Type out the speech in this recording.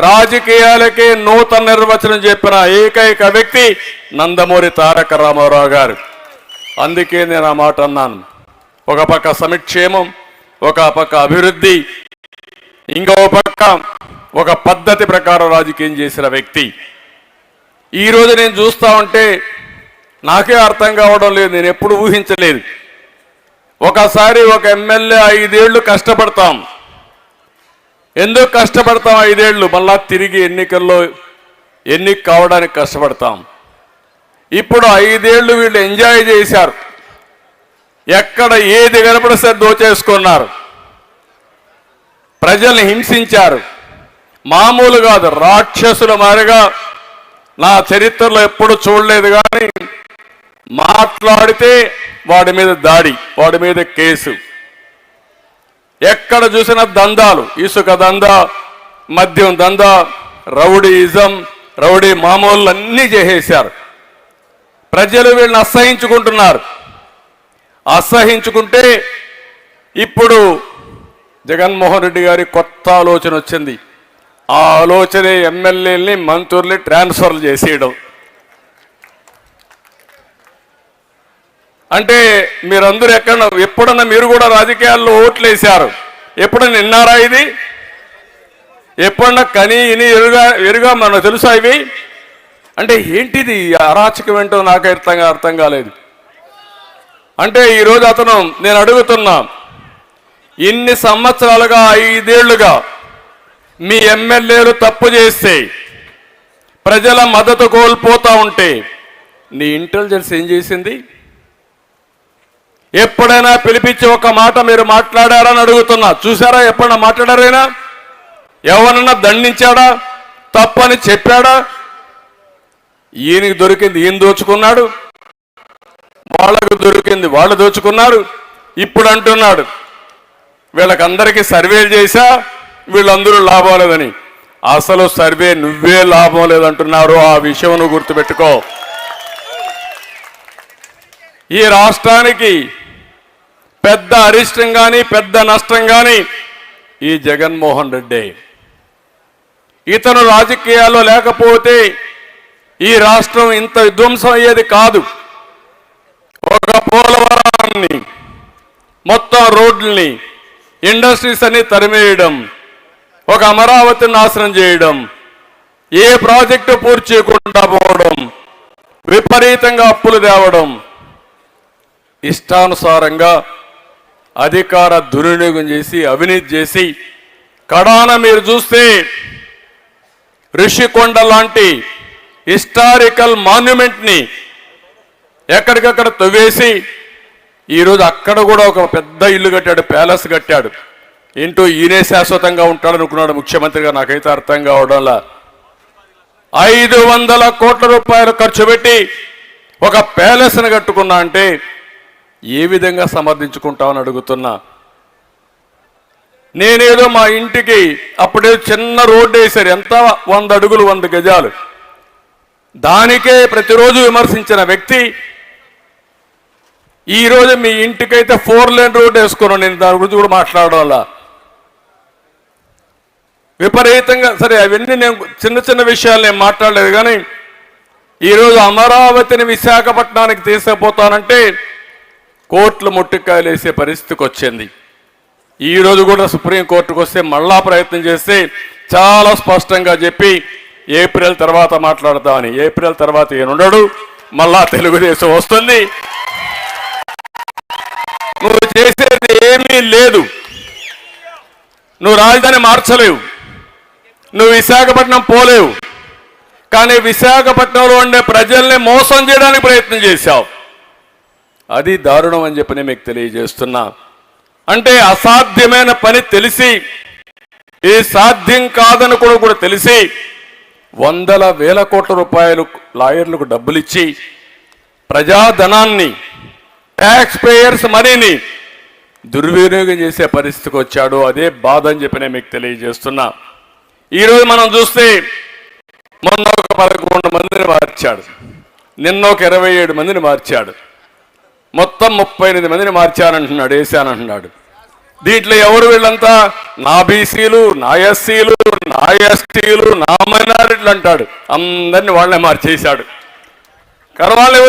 రాజకీయాలకే నూతన నిర్వచనం చెప్పిన ఏకైక వ్యక్తి నందమూరి తారక రామారావు గారు. అందుకే నేను ఆ మాట అన్నాను. ఒక పక్క సంక్షేమం, ఒక పక్క అభివృద్ధి, ఇంకో పక్క ఒక పద్ధతి ప్రకారం రాజకీయం చేసిన వ్యక్తి. ఈరోజు నేను చూస్తా ఉంటే నాకే అర్థం కావడం లేదు, నేను ఎప్పుడు ఊహించలేదు. ఒకసారి ఒక ఎమ్మెల్యే 5 ఏళ్ళు కష్టపడతాం. ఎందుకు కష్టపడతాం 5 ఏళ్ళు? మళ్ళా తిరిగి ఎన్నికల్లో ఎన్నిక కావడానికి కష్టపడతాం. ఇప్పుడు 5 ఏళ్ళు వీళ్ళు ఎంజాయ్ చేశారు. ఎక్కడ ఏది కనపడిస్తే దోచేసుకున్నారు, ప్రజల్ని హింసించారు. మామూలు కాదు, రాక్షసుల మారిగా నా చరిత్రలో ఎప్పుడు చూడలేదు. కానీ మాట్లాడితే వాడి మీద దాడి, వాడి మీద కేసు. ఎక్కడ చూసినా దందాలు, ఇసుక దందా, మద్యం దందా, రౌడీయిజం, రౌడీ మామూలు అన్నీ చేసేశారు. ప్రజలు వీళ్ళని అసహించుకుంటున్నారు. అసహించుకుంటే ఇప్పుడు జగన్మోహన్ రెడ్డి గారి కొత్త ఆలోచన వచ్చింది. ఆ ఆలోచనే ఎమ్మెల్యేలని మంత్రుల్ని ట్రాన్స్ఫర్లు చేసేయడం. అంటే మీరందరూ ఎప్పుడన్నా మీరు కూడా రాజకీయాల్లో ఓట్లు వేశారు, ఎప్పుడన్నా విన్నారా ఇది? ఎప్పుడన్నా కని ఇని ఎరుగా మనకు తెలుసా ఇవి? అంటే ఏంటిది అరాచకం ఏంటో నాకు అర్థం కాలేదు. అంటే ఈరోజు నేను అడుగుతున్నా, ఇన్ని సంవత్సరాలుగా 5 ఏళ్లుగా మీ ఎమ్మెల్యేలు తప్పు చేస్తే ప్రజల మద్దతు కోల్పోతా ఉంటే నీ ఇంటెలిజెన్స్ ఏం చేసింది? ఎప్పుడైనా పిలిపించి ఒక మాట మీరు మాట్లాడారని అడుగుతున్నా. చూసారా? ఎప్పుడైనా మాట్లాడారైనా? ఎవరన్నా దండించాడా? తప్పని చెప్పాడా? ఈయనకి దొరికింది ఈయన దోచుకున్నాడు, వాళ్ళకు దొరికింది వాళ్ళు దోచుకున్నారు. ఇప్పుడు అంటున్నాడు వీళ్ళకందరికీ సర్వేలు చేశా, వీళ్ళందరూ లాభం లేదని. అసలు సర్వే నువ్వే లాభం లేదంటున్నారు. ఆ విషయం నువ్వు గుర్తుపెట్టుకో. ఈ రాష్ట్రానికి పెద్ద అరిష్టం కానీ పెద్ద నష్టం కానీ ఈ జగన్మోహన్ రెడ్డి. ఇతను రాజకీయాల్లో లేకపోతే ఈ రాష్ట్రం ఇంత విధ్వంసం అయ్యేది కాదు. ఒక పోలవరాన్ని, మొత్తం రోడ్లని, ఇండస్ట్రీస్ అన్ని తరిమేయడం, ఒక అమరావతిని నాశనం చేయడం, ఏ ప్రాజెక్టు పూర్తి చేయకుండా పోవడం, విపరీతంగా అప్పులు తేవడం, ఇష్టానుసారంగా అధికార దుర్వినియోగం చేసి అవినీతి చేసి కడాన మీరు చూస్తే ఋషికొండ లాంటి హిస్టారికల్ మాన్యుమెంట్ని ఎక్కడికక్కడ తవ్వేసి ఈరోజు అక్కడ కూడా ఒక పెద్ద ఇల్లు కట్టాడు, ప్యాలెస్ కట్టాడు. ఏంటో ఈయనే శాశ్వతంగా ఉంటాడనుకున్నాడు ముఖ్యమంత్రిగా. నాకైతే అర్థం కావడంలా 500 కోట్ల రూపాయలు ఖర్చు పెట్టి ఒక ప్యాలెస్ని కట్టుకున్నా అంటే ఏ విధంగా సమర్థించుకుంటామని అడుగుతున్నా. నేనేదో మా ఇంటికి అప్పుడే చిన్న రోడ్డు వేశారు, ఎంత 100 అడుగులు 100 గజాలు, దానికే ప్రతిరోజు విమర్శించిన వ్యక్తి ఈరోజు మీ ఇంటికైతే 4 లేన్ రోడ్డు వేసుకున్నాను. నేను దాని గురించి కూడా మాట్లాడడం వల్ల విపరీతంగా. సరే, అవన్నీ నేను చిన్న విషయాలు నేను మాట్లాడలేదు. కానీ ఈరోజు అమరావతిని విశాఖపట్నానికి తీసుకుపోతానంటే కోర్టులు ముట్టికాయలు వేసే పరిస్థితికి వచ్చింది. ఈరోజు కూడా సుప్రీంకోర్టుకు వస్తే మళ్ళా ప్రయత్నం చేస్తే చాలా స్పష్టంగా చెప్పి ఏప్రిల్ తర్వాత మాట్లాడతామని. ఏప్రిల్ తర్వాత ఈయనుండడు, మళ్ళా తెలుగుదేశం వస్తుంది. నువ్వు చేసేది ఏమీ లేదు. నువ్వు రాజధాని మార్చలేవు, నువ్వు విశాఖపట్నం పోలేవు. కానీ విశాఖపట్నంలో ఉండే ప్రజల్ని మోసం చేయడానికి ప్రయత్నం చేశావు. అది దారుణం అని చెప్పి నేను మీకు తెలియజేస్తున్నా. అంటే అసాధ్యమైన పని తెలిసి, ఇది సాధ్యం కాదని కూడా తెలిసి 100,000 కోట్ల రూపాయలు లాయర్లకు డబ్బులు ఇచ్చి ప్రజాధనాన్ని, ట్యాక్స్ పేయర్స్ మనీని దుర్వినియోగం చేసే పరిస్థితికి వచ్చాడు. అదే బాధ అని చెప్పి నేను మీకు తెలియజేస్తున్నా. ఈరోజు మనం చూస్తే మొన్న ఒక 11 మందిని మార్చాడు, నిన్న ఒక 27 మందిని మార్చాడు, మొత్తం 38 మందిని మార్చానంటున్నాడు, వేశానంటున్నాడు. దీంట్లో ఎవరు వీళ్ళంతా నా బీసీలు, నా ఎస్సీలు, నా ఎస్టీలు, నా మైనారిటీలు అంటాడు. అందరినీ వాళ్ళే మార్చేశాడు. కరవాళ్ళు